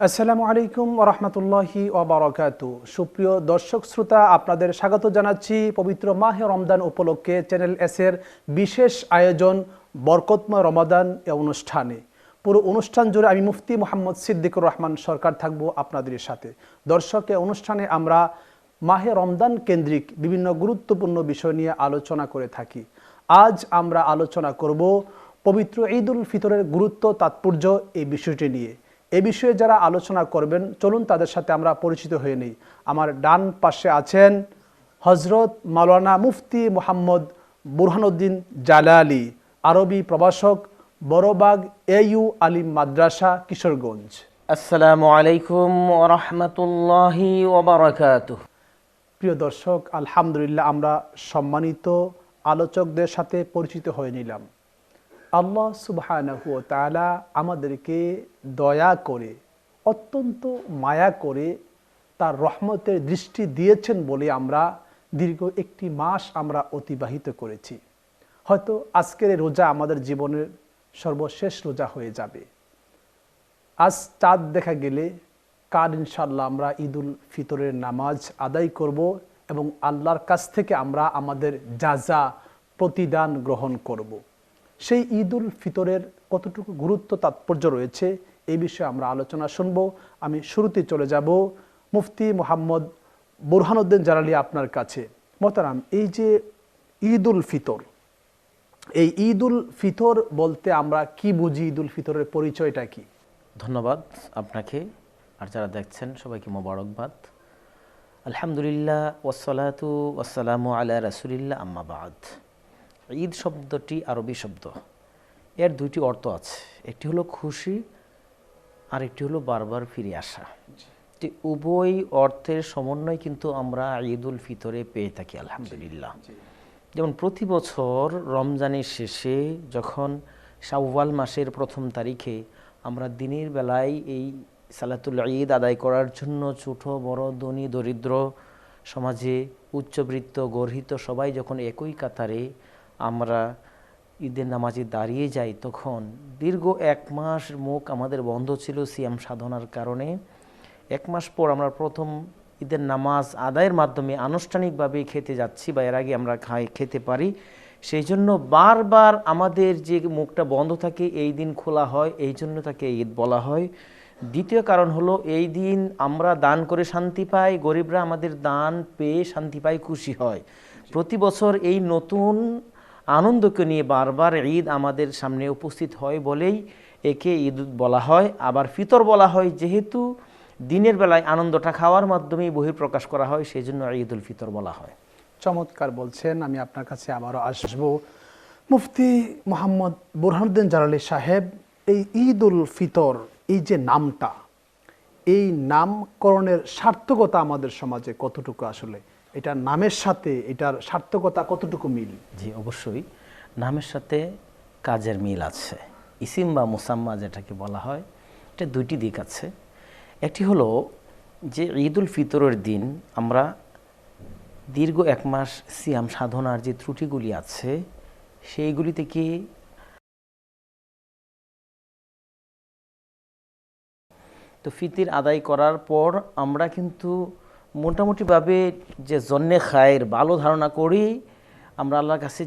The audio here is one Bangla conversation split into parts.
আসসালামু আলাইকুম ওয়া রাহমাতুল্লাহি ওয়া বারাকাতুহু। সুপ্রিয় দর্শক শ্রোতা, আপনাদের স্বাগত জানাচ্ছি পবিত্র মাহে রমজান উপলক্ষে চ্যানেল এস এর বিশেষ আয়োজন বরকতময় রমাদান এ অনুষ্ঠানে। পুরো অনুষ্ঠান জুড়ে আমি মুফতি মোহাম্মদ সিদ্দিকুর রহমান সরকার থাকব আপনাদের সাথে। দর্শক, এই অনুষ্ঠানে আমরা মাহে রমজান কেন্দ্রিক বিভিন্ন গুরুত্বপূর্ণ বিষয় নিয়ে আলোচনা করে থাকি। আজ আমরা আলোচনা করব পবিত্র ঈদ উল ফিতরের গুরুত্ব তাৎপর্য এই বিষয়টি নিয়ে। এ বিষয়ে যারা আলোচনা করবেন, চলুন তাদের সাথে আমরা পরিচিত হয়ে নিই। আমার ডান পাশে আছেন হজরত মাওলানা মুফতি মোহাম্মদ বুরহানুদ্দিন জালালি, আরবি প্রভাষক, বড়বাগ AU আলিম মাদ্রাসা, কিশোরগঞ্জ। আসসালামু আলাইকুম ওয়া রাহমাতুল্লাহি ওয়া বারাকাতুহু। প্রিয় দর্শক, আলহামদুলিল্লাহ আমরা সম্মানিত আলোচকদের সাথে পরিচিত হয়ে নিলাম। আল্লাহ সুবহানাহু ওয়া তাআলা আমাদেরকে দয়া করে, অত্যন্ত মায়া করে তার রহমতের দৃষ্টি দিয়েছেন বলে আমরা দীর্ঘ একটি মাস আমরা অতিবাহিত করেছি। হয়তো আজকের এই রোজা আমাদের জীবনের সর্বশেষ রোজা হয়ে যাবে। আজ চাঁদ দেখা গেলে কাল ইনশাআল্লাহ আমরা ঈদুল ফিতরের নামাজ আদায় করব এবং আল্লাহর কাছ থেকে আমরা আমাদের জাযা প্রতিদান গ্রহণ করব। সেই ঈদুল ফিতরের কতটুকু গুরুত্ব তাৎপর্য রয়েছে এই বিষয়ে আমরা আলোচনা শুনব। আমি শুরুতে চলে যাব মুফতি মোহাম্মদ বুরহানুদ্দিন জালালি আপনার কাছে। মোহতারাম, এই যে ঈদুল ফিতর, এই ঈদুল ফিতর বলতে আমরা কি বুঝি? ঈদুল ফিতরের পরিচয়টা কি? ধন্যবাদ আপনাকে আর যারা দেখছেন সবাইকে মোবারকবাদ। আলহামদুলিল্লাহ ওয়াসসালাতু ওয়াসসালামু আলা রাসূলিল্লাহ, আম্মা বাদ। ঈদ শব্দটি আরবি শব্দ, এর দুইটি অর্থ আছে। একটি হলো খুশি আর একটি হলো বারবার ফিরে আসা। উভয় অর্থের সমন্বয় কিন্তু আমরা ঈদুল ফিতরে পেয়ে থাকি আলহামদুলিল্লাহ। যেমন প্রতি বছর রমজানের শেষে যখন শাওয়াল মাসের প্রথম তারিখে আমরা দিনের বেলায় এই সালাতুল ঈদ আদায় করার জন্য ছোট বড়, ধনী দরিদ্র, সমাজে উচ্চবৃত্ত গর্হিত সবাই যখন একই কাতারে আমরা ঈদের নামাজে দাঁড়িয়ে যাই, তখন দীর্ঘ এক মাস মুখ আমাদের বন্ধ ছিল সিয়াম সাধনার কারণে। এক মাস পর আমরা প্রথম ঈদের নামাজ আদায়ের মাধ্যমে আনুষ্ঠানিকভাবে খেতে যাচ্ছি, বা এর আগে আমরা খেতে পারি। সেই জন্য বারবার আমাদের যে মুখটা বন্ধ থাকে এই দিন খোলা হয়, এই জন্য তাকে ঈদ বলা হয়। দ্বিতীয় কারণ হলো এই দিন আমরা দান করে শান্তি পাই, গরিবরা আমাদের দান পেয়ে শান্তি পায়, খুশি হয়। প্রতি বছর এই নতুন আনন্দকে নিয়ে বারবার ঈদ আমাদের সামনে উপস্থিত হয় বলেই একে ঈদ বলা হয়। আবার ফিতর বলা হয় যেহেতু দিনের বেলায় আনন্দটা খাওয়ার মাধ্যমেই বহিঃপ্রকাশ করা হয়, সেই জন্য ঈদুল ফিতর বলা হয়। চমৎকার বলছেন। আমি আপনার কাছে আবারও আসব। মুফতি মোহাম্মদ বুরহানুদ্দিন জালালি সাহেব, এই ঈদুল ফিতর, এই যে নামটা, এই নামকরণের সার্থকতা আমাদের সমাজে কতটুকু? আসলে এটা নামের সাথে এটার সার্থকতা কতটুকু মিল? জি, অবশ্যই নামের সাথে কাজের মিল আছে। ইসিম বা মুসাম্মা যেটাকে বলা হয়, এটা দুইটি দিক আছে। একটি হলো যে ঈদুল ফিতরের দিন আমরা দীর্ঘ এক মাস সিয়াম সাধনার যে ত্রুটিগুলি আছে সেইগুলি থেকে তো ফিতির আদায় করার পর আমরা কিন্তু মোটামুটিভাবে যে জন্যে খায়ের ভালো ধারণা করি, আমরা আল্লাহর কাছে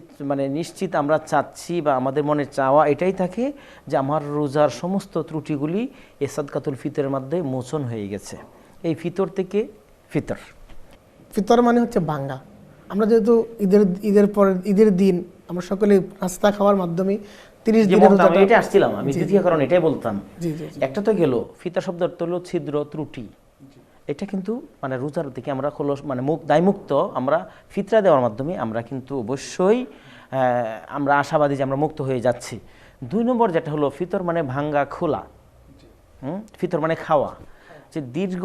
নিশ্চিত আমরা চাচ্ছি বা আমাদের মনে চাওয়া এটাই থাকে যে আমার রোজার সমস্ত ত্রুটিগুলি এ সাদকাতুল ফিতরের মাধ্যমে মোচন হয়ে গেছে। এই ফিতর থেকে ফিতর, ফিতর মানে হচ্ছে ভাঙ্গা। আমরা যেহেতু ঈদের পরে ঈদের দিন আমরা সকলে নাস্তা খাওয়ার মাধ্যমে 30 দিনের রোজাটা, এটা আসছিলাম আমি দ্বিতীয় কারণ এটাই বলতাম। জি জি, একটা তো গেল ফিতর শব্দ অর্থ হলো ছিদ্র, ত্রুটি। এটা কিন্তু রোজার থেকে আমরা দায়মুক্ত আমরা ফিতরা দেওয়ার মাধ্যমে আমরা কিন্তু অবশ্যই আমরা আশাবাদী যে আমরা মুক্ত হয়ে যাচ্ছি। 2 নম্বর যেটা হলো ফিতর মানে ভাঙ্গা, খোলা। ফিতর মানে খাওয়া। যে দীর্ঘ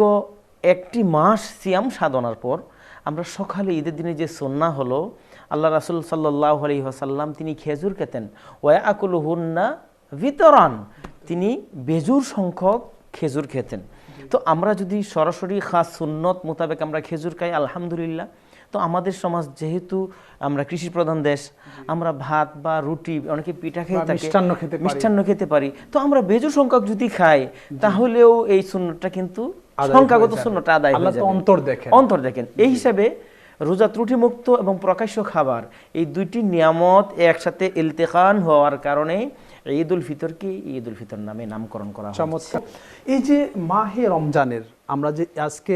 একটি মাস সিয়াম সাধনার পর আমরা সকালে ঈদের দিনে যে সুন্নাহ হলো, আল্লাহ রাসূল সাল্লাল্লাহু আলাইহি ওয়াসাল্লাম তিনি খেজুর খেতেন, ওয়া আকুলুহুন্না ভিতরান, তিনি বেজুর সংখ্যক খেজুর খেতেন। তো আমরা যদি সরাসরি খাস সুন্নত মোতাবেক আমরা খেজুর খাই আলহামদুলিল্লাহ, তো আমাদের সমাজ যেহেতু আমরা কৃষি প্রধান দেশ, আমরা ভাত বা রুটি, অনেকে পিঠা খেয়ে বা থাকে, মিষ্টান্ন খেতে পারি, তো আমরা বেজোর সংখ্যক যদি খাই তাহলেও এই সুন্নতটা কিন্তু সংখ্যাগত সুন্নতটা আদায় হয়ে যাবে। অন্তর দেখেন। এই হিসাবে রোজা ত্রুটিমুক্ত এবং প্রকাশ্য খাবার, এই দুইটি নিয়ামত একসাথে ইলতিকান হওয়ার কারণে ঈদ উল ফিতরকে ঈদ উল ফিতর নামে নামকরণ করা হয়েছে। চমৎকার। এই যে মাহে রমজানের আমরা যে আজকে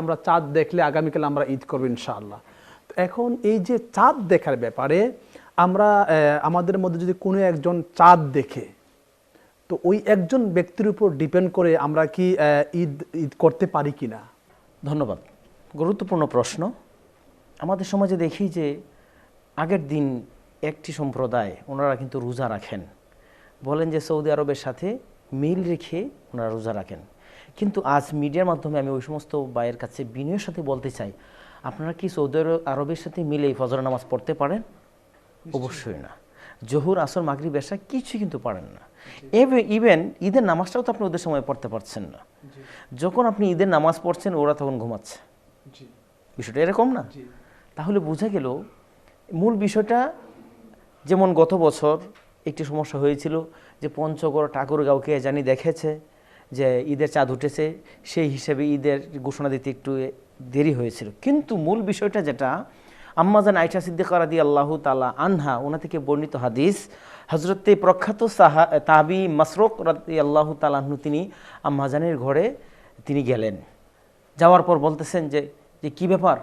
আমরা চাঁদ দেখলে আগামীকাল আমরা ঈদ করব ইনশাআল্লাহ। তো এখন এই যে চাঁদ দেখার ব্যাপারে আমরা আমাদের মধ্যে যদি কোনো একজন চাঁদ দেখে, তো ওই একজন ব্যক্তির উপর ডিপেন্ড করে আমরা কি ঈদ করতে পারি কিনা? ধন্যবাদ, গুরুত্বপূর্ণ প্রশ্ন। আমাদের সমাজে দেখি যে আগের দিন একটি সম্প্রদায় ওনারা কিন্তু রোজা রাখেন, বলেন যে সৌদি আরবের সাথে মিল রেখে ওনারা রোজা রাখেন। কিন্তু আজ মিডিয়ার মাধ্যমে আমি ওই সমস্ত ভাইয়ের কাছে বিনয়ের সাথে বলতে চাই, আপনারা কি সৌদি আরবের সাথে মিলে এই ফজর নামাজ পড়তে পারেন? অবশ্যই না। জোহর, আসর, মাগরিব, এশা কিছু কিন্তু পারেন না। ইভেন ঈদের নামাজটাও তো আপনি ওদের সময় পড়তে পারছেন না। যখন আপনি ঈদের নামাজ পড়ছেন ওরা তখন ঘুমাচ্ছে। বিষয়টা এরকম না? তাহলে বোঝা গেল মূল বিষয়টা। যেমন গত বছর একটি সমস্যা হয়েছিল যে পঞ্চগড় ঠাকুরগাঁওকে জানি দেখেছে যে ঈদের চাঁদ উঠেছে, সেই হিসেবে ঈদের ঘোষণা দিতে একটু দেরি হয়েছিল। কিন্তু মূল বিষয়টা যেটা, আম্মাজান আয়েশা সিদ্দিকা রাদিয়াল্লাহু তাআলা আনহা, ওনা থেকে বর্ণিত হাদিস, হযরতে প্রখ্যাত তাবি মাসরুক রাদিয়াল্লাহু তাআলা আনহু তিনি আম্মাজানের ঘরে তিনি গেলেন। যাওয়ার পর বলতেছেন যে কি ব্যাপার?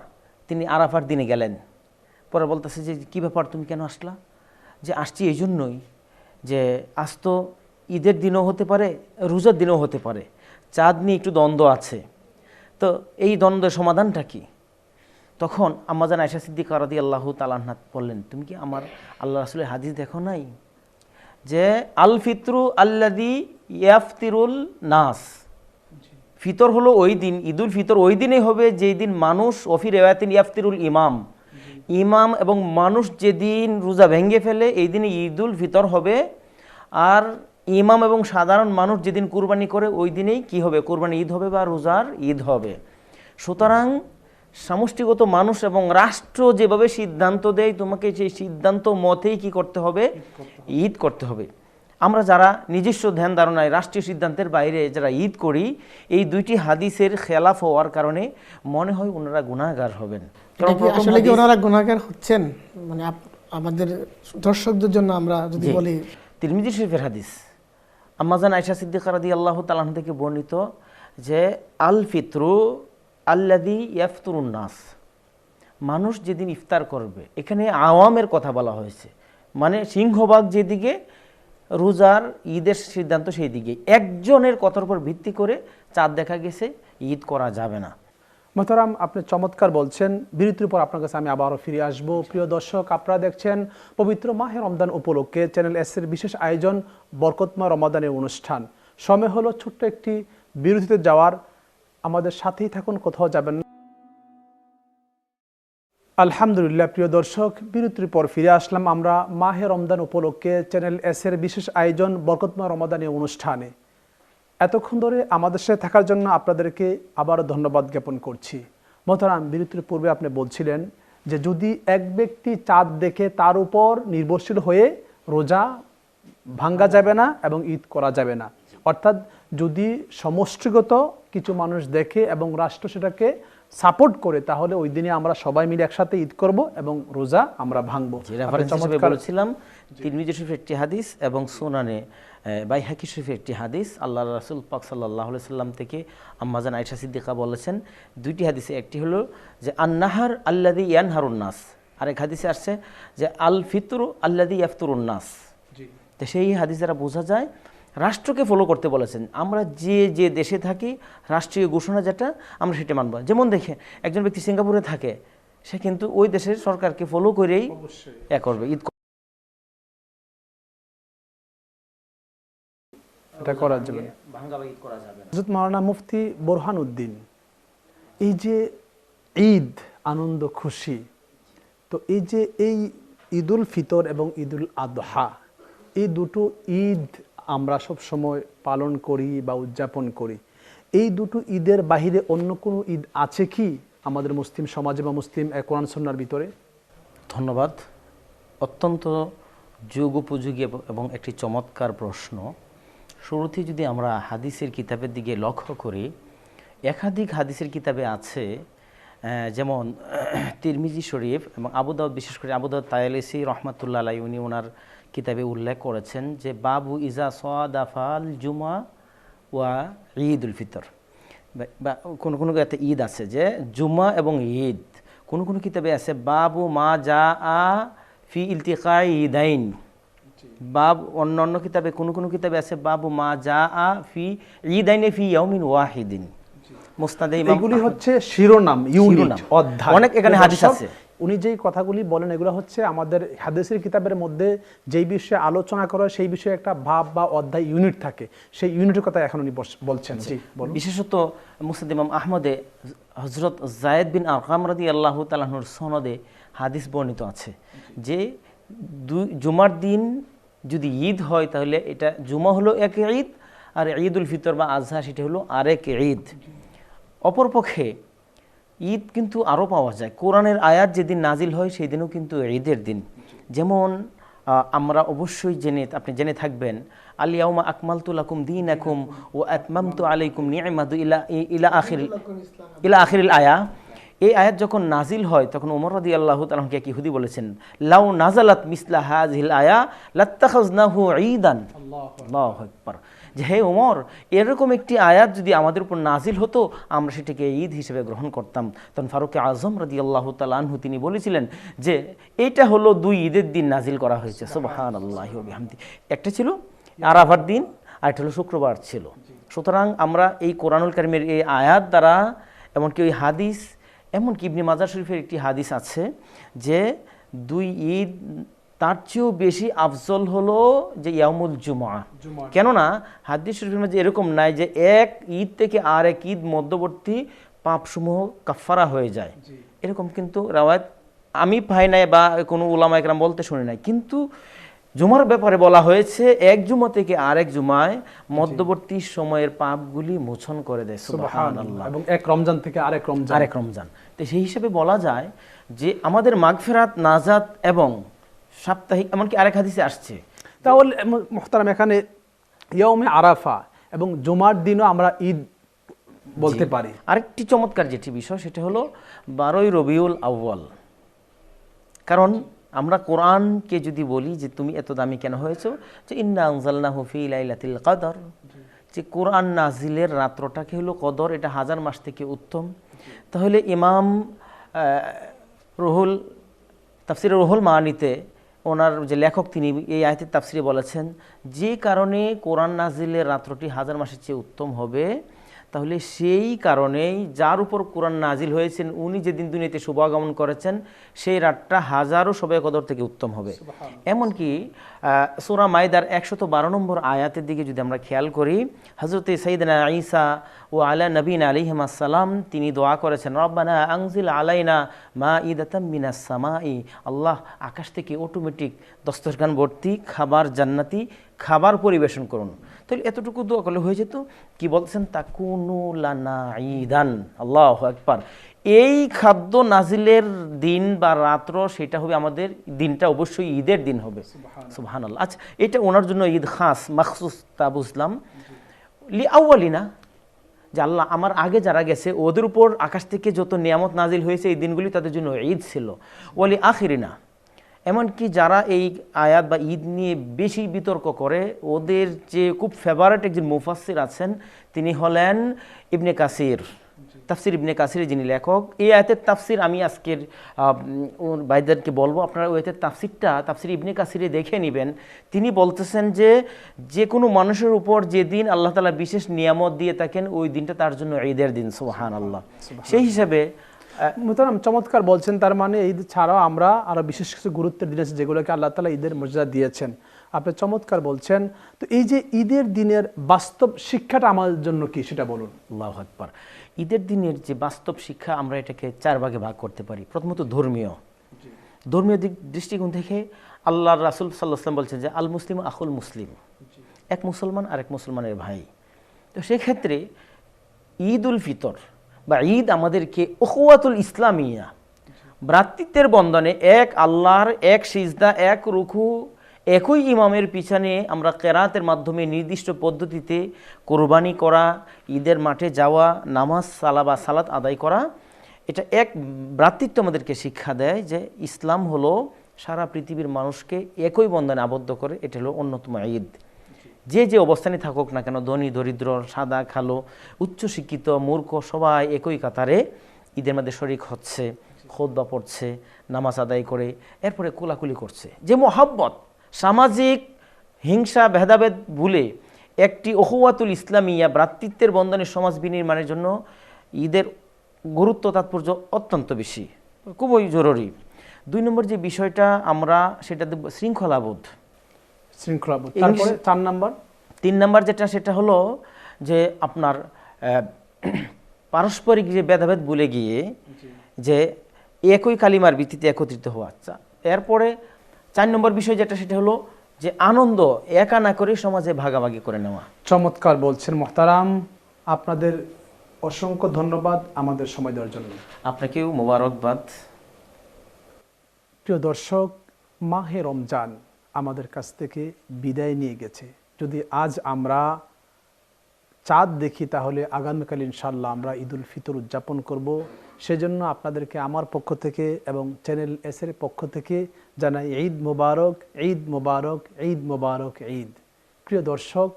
তিনি আরাফার দিনে গেলেন। পরে বলতেছে যে কি ব্যাপার, তুমি কেন আসলা? যে আসছি এই জন্যই যে আজ তো ঈদের দিনও হতে পারে, রোজার দিনও হতে পারে, চাঁদ নিয়ে একটু দ্বন্দ্ব আছে, তো এই দ্বন্দ্বের সমাধানটা কি? তখন আম্মাজান আয়েশা সিদ্দিকা রাদিয়াল্লাহু তাআলা আনহা বললেন, তুমি কি আমার আল্লাহ রাসূলের হাদিস দেখো নাই যে আল ফিতরু আল্লাযী ইয়াফতিরুল নাস, ফিতর হলো ওই দিন, ঈদুল ফিতর ওই দিনই হবে যেই দিন মানুষ, ওফি রিওয়ায়াতিন ইয়াফতিরুল ইমাম এবং মানুষ যেদিন রোজা ভেঙে ফেলে এই দিনে ঈদুল ফিতর হবে। আর ইমাম এবং সাধারণ মানুষ যেদিন কুরবানি করে ওই দিনেই কি হবে? কুরবানি ঈদ হবে বা রোজার ঈদ হবে। সুতরাং সমষ্টিগত মানুষ এবং রাষ্ট্র যেভাবে সিদ্ধান্ত দেয়, তোমাকে সেই সিদ্ধান্ত মতেই কি করতে হবে? ঈদ করতে হবে। আমরা যারা নিজস্ব ধ্যান ধারণায় রাষ্ট্রীয় সিদ্ধান্তের বাইরে যারা ঈদ করি, এই দুইটি হাদিসের খেলাফ হওয়ার কারণে মনে হয় ওনারা গুনাহগার হবেন। আসলে কি ওনারা গুনাহগার হচ্ছেন? মানে আমাদের দর্শকদের জন্য আমরা যদি বলি, তিরমিজি শরীফের হাদিস, আম্মাজান আয়েশা সিদ্দিকা রাদিয়াল্লাহু তাআলা আনহা থেকে বর্ণিত যে আল ফিতরু আল্লাযী ইয়াফতুরুন নাস, মানুষ যেদিন ইফতার করবে, এখানে আওয়ামের কথা বলা হয়েছে, মানে সিংহভাগ যেদিকে রোজার ঈদের সিদ্ধান্ত সেই দিকে, একজনের কথার উপর ভিত্তি করে চাঁদ দেখা গেছে, ঈদ করা যাবে না। মোহতারাম, আপনি চমৎকার বলছেন। বিরতির পর আপনার কাছে আমি আবারও ফিরে আসবো। প্রিয় দর্শক, আপনারা দেখছেন পবিত্র মাহে রমজান উপলক্ষে চ্যানেল এস-এর বিশেষ আয়োজন বরকতময় রমাদানের অনুষ্ঠান। সময় হলো ছোট্ট একটি বিরতিতে যাওয়ার। আমাদের সাথেই থাকুন, কোথাও যাবেন না। আলহামদুলিল্লাহ, প্রিয় দর্শক, বিরতির পর ফিরে আসলাম আমরা মাহে রমজান উপলক্ষে চ্যানেল এস-এর বিশেষ আয়োজন বরকতময় রমাদানের অনুষ্ঠানে। এতক্ষণ ধরে আমাদের সাথে থাকার জন্য আপনাদেরকে আবারও ধন্যবাদ জ্ঞাপন করছি। মোহতারাম, বিরতির পূর্বে আপনি বলছিলেন যে যদি এক ব্যক্তি চাঁদ দেখে তার উপর নির্ভরশীল হয়ে রোজা ভাঙ্গা যাবে না এবং ঈদ করা যাবে না। অর্থাৎ যদি সমষ্টিগত কিছু মানুষ দেখে এবং রাষ্ট্র সেটাকে সাপোর্ট করে, তাহলে ওই দিনে আমরা সবাই মিলে একসাথে ঈদ করব এবং রোজা আমরা ভাঙবো। বলেছিলাম তিরমিজি শরীফের একটি হাদিস এবং সুনানে বাইহাকি শরীফের একটি হাদিস, আল্লাহ রাসূল পাক সাল্লাল্লাহু আলাইহি সাল্লাম থেকে আম্মাজান আয়েশা সিদ্দিকা বলেছেন দুইটি হাদিসে, একটি হলো যে আন-নাহার আল্লাযী ইয়ানহারুন নাস, আরেক হাদিসে আসছে যে আল ফিতরু আল্লাযী ইয়াফতুরুন নাস। তো সেই হাদিস দ্বারা বোঝা যায় রাষ্ট্রকে ফলো করতে বলেছেন। আমরা যে দেশে থাকি, রাষ্ট্রীয় ঘোষণা যেটা আমরা সেটা মানব। যেমন দেখে একজন ব্যক্তি সিঙ্গাপুরে থাকে, সে কিন্তু ওই দেশের সরকারকে ফলো করেই করবে, ঈদ করা যাবে। হযরত মাওলানা মুফতি বোরহান উদ্দিন, এই যে ঈদ আনন্দ খুশি, তো এই যে এই ঈদুল ফিতর এবং ঈদুল আদহা, এই দুটো ঈদ আমরা সব সময় পালন করি বা উদযাপন করি। এই দুটো ঈদের বাহিরে অন্য কোনো ঈদ আছে কি? আমাদের মুসলিম সমাজে বা মুসলিম কোরআন সুন্নাহর ভিতরে? ধন্যবাদ। অত্যন্ত যুগোপযোগী এবং একটি চমৎকার প্রশ্ন। শুরুতেই যদি আমরা হাদিসের কিতাবের দিকে লক্ষ্য করি, একাধিক হাদিসের কিতাবে আছে, যেমন তিরমিজি শরীফ এবং আবু দাউদ, বিশেষ করে আবু দাউদ তায়ালিসি রহমাতুল্লাহ আলাইহি, উনি ওনার কিতাবে উল্লেখ করেছেন যে বাবু ইজা সাদাফাল জুমা ওয়া ঈদুল ফিতর, বা কোনো কোনো কিতাবে ঈদ আছে যে জুমা এবং ঈদ, কোনো কোনো কিতাবে আছে বাবু মা যা আ ফি ইলতিকাই ঈদাইন, বাব অন্য অন্য কিতাবে কোনো কোনো কিতাবে আছে বাবু মা যা আ ফি ঈদাইনে ফি ইয়াউমিন ওয়াহিদিন। মুসনাদে ইমাম এগুলি হচ্ছে শিরোনাম, ইউনিট, অধ্যায়, অনেক এখানে হাদিস আছে। উনি যেই কথাগুলি বলেন এগুলো হচ্ছে আমাদের হাদিসের কিতাবের মধ্যে যেই বিষয়ে আলোচনা করা হয় সেই বিষয়ে একটা ভাব বা অধ্যায়, ইউনিট থাকে, সেই ইউনিটের কথা এখন উনি বলছেন। জি বলুন। বিশেষত মুসনাদ ইমাম আহমদে হযরত যায়েদ বিন আরকাম রাদিয়াল্লাহু তাআলা আনহুর সনদে হাদিস বর্ণিত আছে যে জুমার দিন যদি ঈদ হয় তাহলে এটা জুমা হলো এক ঈদ, আর ঈদুল ফিতর বা আজহা সেটা হলো আরেক ঈদ। অপরপক্ষে ঈদ কিন্তু আরও পাওয়া যায়। কোরআনের আয়াত যেদিন নাজিল হয় সেই দিনও কিন্তু ঈদের দিন। যেমন আমরা অবশ্যই আপনি জেনে থাকবেন, আল ইয়াউমা আকমালতু লাকুম দীনাকুম ওয়া আতমামতু আলাইকুম নি'মাতি ইলা আখিরিল আয়া। এই আয়াত যখন নাজিল হয় তখন ওমর রাদিয়াল্লাহু তাআলা আনহু এক ইহুদি বলেছেন, লাউ নাজালাত মিসলা হাযিহিল আয়া লাত্তাখাযনাহু ঈদান। আল্লাহু আকবার। যে হে ওমর, এরকম একটি আয়াত যদি আমাদের উপর নাজিল হতো আমরা সেটাকে ঈদ হিসেবে গ্রহণ করতাম। তখন ফারুক আজম রাদিয়াল্লাহু তাআলা আনহু তিনি বলেছিলেন যে এটা হলো দুই ঈদের দিন নাজিল করা হয়েছে। সুবহানাল্লাহি ওয়া বিহামদিহি। একটা ছিল আরাফার দিন আর একটা হলো শুক্রবার ছিল। সুতরাং আমরা এই কোরআনুল কারীমের এই আয়াত দ্বারা, এমনকি ওই হাদিস, এমনকি ইবনে মাজাহ শরীফের একটি হাদিস আছে যে দুই ঈদ তার চেয়েও বেশি আফজল হলো যে ইয়াউমুল জুমআ। কেননা হাদিস শরীফের মধ্যে এরকম নাই যে এক ঈদ থেকে আর এক ঈদ মধ্যবর্তী পাপসমূহ কাফারা হয়ে যায়, এরকম কিন্তু রাওয়ায়াত আমি পাই নাই বা কোনো উলামা একরাম বলতে শুনি নাই। কিন্তু জুমার ব্যাপারে বলা হয়েছে এক জুমা থেকে আরেক জুমায় মধ্যবর্তী সময়ের পাপগুলি মোচন করে দেয়। সুবহানাল্লাহ। এবং এক রমজান থেকে আরেক রমজান। তো সেই হিসেবে বলা যায় যে আমাদের মাগফিরাত, নাজাত এবং সাপ্তাহিক, এমনকি আরেক হাদিসে আসছে। তাহলে মুহতারাম এখানে ইয়াউমে আরাফা এবং জুমার দিনও আমরা ঈদ বলতে পারি। আরেকটি চমৎকার যেটি বিষয় সেটা হলো 12ই রবিউল আউয়াল। কারণ আমরা কোরআনকে যদি বলি যে তুমি এত দামি কেন হয়েছো, যে ইন্না আনজালনাহু ফি লাইলাতিল কদর, যে কোরআন নাজিলের রাত্রটাকে হলো কদর, এটা হাজার মাস থেকে উত্তম। তাহলে ইমাম তাফসিরে রুহুল মাআনিতে ওনার যে লেখক তিনি এই আয়াতের তাফসিরে বলেছেন যে কারণে কোরআন নাজিলের রাত্রটি হাজার মাসের চেয়ে উত্তম হবে, তাহলে সেই কারণেই যার উপর কোরআন নাজিল হয়েছেন উনি যেদিন দুনিয়াতে শুভাগমন করেছেন সেই রাতটা হাজারো শবে কদর থেকে উত্তম হবে। এমনকি সূরা মাইদার 112 নম্বর আয়াতের দিকে যদি আমরা খেয়াল করি, হযরত সাইয়েদনা ঈসা ও আলা নবীনা আলাইহিস সালাম তিনি দোয়া করেছেন, রব্বানা আনজিল আলাইনা মাঈদাতাম মিনাস সামাই, আল্লাহ আকাশ থেকে অটোমেটিক দস্তরখান ভর্তি খাবার, জান্নাতি খাবার পরিবেশন করুন। তাহলে এতটুকু দোয়া করলে হয়ে যেত। কি বলছেন, তাকুনু লানা ঈদান। আল্লাহু আকবার। এই খাদ্য নাজিলের দিন বা রাত্র সেটা হবে আমাদের দিনটা অবশ্যই ঈদের দিন হবে। সুবহানাল্লাহ। আচ্ছা, এটা ওনার জন্য ঈদ খাস মাখসুস, তা বুঝলাম। লি আউয়ালিনা, যে আল্লাহ আমার আগে যারা গেছে ওদের উপর আকাশ থেকে যত নিয়ামত নাজিল হয়েছে এই দিনগুলি তাদের জন্য ঈদ ছিল। ওয়ালি আখিরিনা, এমনকি যারা এই আয়াত বা ঈদ নিয়ে বেশি বিতর্ক করে ওদের যে খুব ফেভারিট একজন মুফাসসির আছেন তিনি হলেন ইবনে কাসির, তাফসির ইবনে কাসির যিনি লেখক। এই আয়াতের তাফসির আমি আজকের ভাইদেরকে বলবো, আপনারা ওই আয়াতের তাফসিরটা তাফসির ইবনে কাসিরে দেখে নেবেন। তিনি বলতেছেন যে কোনো মানুষের উপর যেদিন আল্লাহ তাআলা বিশেষ নিয়ামত দিয়ে থাকেন ওই দিনটা তার জন্য ঈদের দিন। সুবহানাল্লাহ। সেই হিসাবে মুহতারাম চমৎকার বলছেন। তার মানে ঈদ ছাড়াও আমরা আরো বিশেষ কিছু গুরুত্বের দিন আছে যেগুলোকে আল্লাহ তাআলা ঈদের মর্যাদা দিয়েছেন। আপনি চমৎকার বলছেন। তো এই যে ঈদের দিনের বাস্তব শিক্ষাটা আমাদের জন্য কি সেটা বলুন। আল্লাহু আকবার। ঈদের দিনের যে বাস্তব শিক্ষা আমরা এটাকে 4 ভাগে ভাগ করতে পারি। প্রথমত ধর্মীয় দৃষ্টিকোণ থেকে আল্লাহর রাসূল সাল্লাল্লাহু আলাইহি ওয়াসাল্লাম বলছেন যে আল মুসলিম আখুল মুসলিম, এক মুসলমান আরেক মুসলমানের ভাই। তো সেক্ষেত্রে ঈদ উল ফিতর বা ঈদ আমাদেরকে উখওয়াতুল ইসলামিয়া, ভ্রাতৃত্বের বন্ধনে, এক আল্লাহর এক সিজদা, এক রুকু, একই ইমামের পিছনে আমরা কেরাতের মাধ্যমে নির্দিষ্ট পদ্ধতিতে কোরবানি করা, ঈদের মাঠে যাওয়া, নামাজ বা সালাত আদায় করা, এটা এক ভ্রাতৃত্ব আমাদেরকে শিক্ষা দেয় যে ইসলাম হলো সারা পৃথিবীর মানুষকে একই বন্ধনে আবদ্ধ করে। এটা হলো অন্যতম ঈদ। যে যে অবস্থানে থাকুক না কেন, ধনী দরিদ্র, সাদা কালো, উচ্চশিক্ষিত মূর্খ, সবাই একই কাতারে ঈদের মধ্যে শরিক হচ্ছে, খুতবা পড়ছে, নামাজ আদায় করে, এরপরে কোলাকুলি করছে। যে মোহাব্বত, সামাজিক হিংসা ভেদাভেদ ভুলে একটি উখওয়াতুল ইসলামিয়া, ভ্রাতৃত্বের বন্ধনে সমাজ বিনির্মাণের জন্য ঈদের গুরুত্ব তাৎপর্য অত্যন্ত বেশি, খুবই জরুরি। 2 নম্বর যে বিষয়টা আমরা সেটা দেব শৃঙ্খলাবোধ। শৃঙ্খলাবোধ। তারপরে 4 নাম্বার, 3 নাম্বার যেটা, সেটা হলো যে আপনার পারস্পরিক যে ভেদাভেদ ভুলে গিয়ে যে একই কালিমার ভিত্তিতে একত্রিত হওয়া। এরপরে 4 নম্বর বিষয় যেটা, সেটা হলো যে আনন্দ একা না করে সমাজে ভাগাভাগি করে নেওয়া। চমৎকার বলছেন মোহতারাম, আপনাদের অসংখ্য ধন্যবাদ আমাদের সময় দেওয়ার জন্য। আপনাকেও মোবারকবাদ। প্রিয় দর্শক, মাহে রমজান আমাদের কাছ থেকে বিদায় নিয়ে গেছে। যদি আজ আমরা চাঁদ দেখি তাহলে আগামীকাল ইনশাল্লাহ আমরা ঈদুল ফিতর উদযাপন করব। সেজন্য আপনাদেরকে আমার পক্ষ থেকে এবং চ্যানেল এসের পক্ষ থেকে জানাই ঈদ মোবারক, ঈদ মোবারক, ঈদ মোবারক, ঈদ। প্রিয় দর্শক,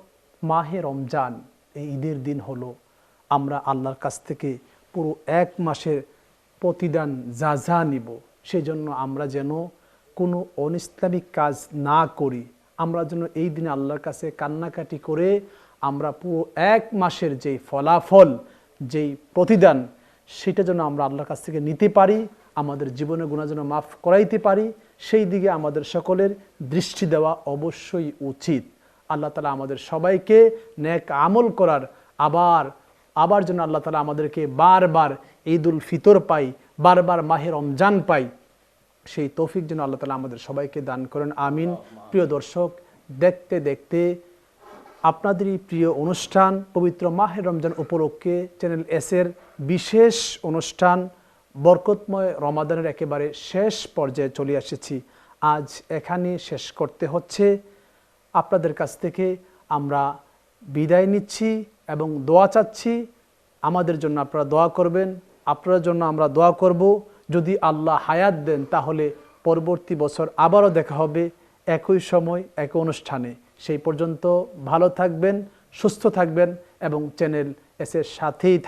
মাহে রমজান এই ঈদের দিন হলো আমরা আল্লাহর কাছ থেকে পুরো 1 মাসের প্রতিদান যা নিব, সেই জন্য আমরা যেন কোনো অনিসলামিক কাজ না করি। আমরা যেন এই দিনে আল্লাহর কাছে কান্নাকাটি করে আমরা পুরো 1 মাসের যেই ফলাফল, যেই প্রতিদান, সেটা যেন আমরা আল্লাহর কাছ থেকে নিতে পারি, আমাদের জীবনের গুনাহ যেন মাফ করাইতে পারি, সেই দিকে আমাদের সকলের দৃষ্টি দেওয়া অবশ্যই উচিত। আল্লাহ তাআলা আমাদের সবাইকে নেক আমল করার, আবার যেন আল্লাহ তাআলা আমাদেরকে বারবার ঈদুল ফিতর পাই, বারবার মাহে রমজান পাই, সেই তৌফিক যেন আল্লাহ তাআলা আমাদের সবাইকে দান করেন, আমিন। প্রিয় দর্শক, দেখতে দেখতে আপনাদেরই প্রিয় অনুষ্ঠান পবিত্র মাহে রমজান উপলক্ষে চ্যানেল এসের বিশেষ অনুষ্ঠান বরকতময় রমাদানের একেবারে শেষ পর্যায়ে চলে এসেছি। আজ এখানে শেষ করতে হচ্ছে। আপনাদের কাছ থেকে আমরা বিদায় নিচ্ছি এবং দোয়া চাচ্ছি। আমাদের জন্য আপনারা দোয়া করবেন, আপনার জন্য আমরা দোয়া করব। যদি আল্লাহ হায়াত দেন তাহলে পরবর্তী বছর আবারও দেখা হবে একই সময় একই অনুষ্ঠানে। সেই পর্যন্ত ভালো থাকবেন, সুস্থ থাকবেন এবং চ্যানেল এসের সাথেই থাকবেন।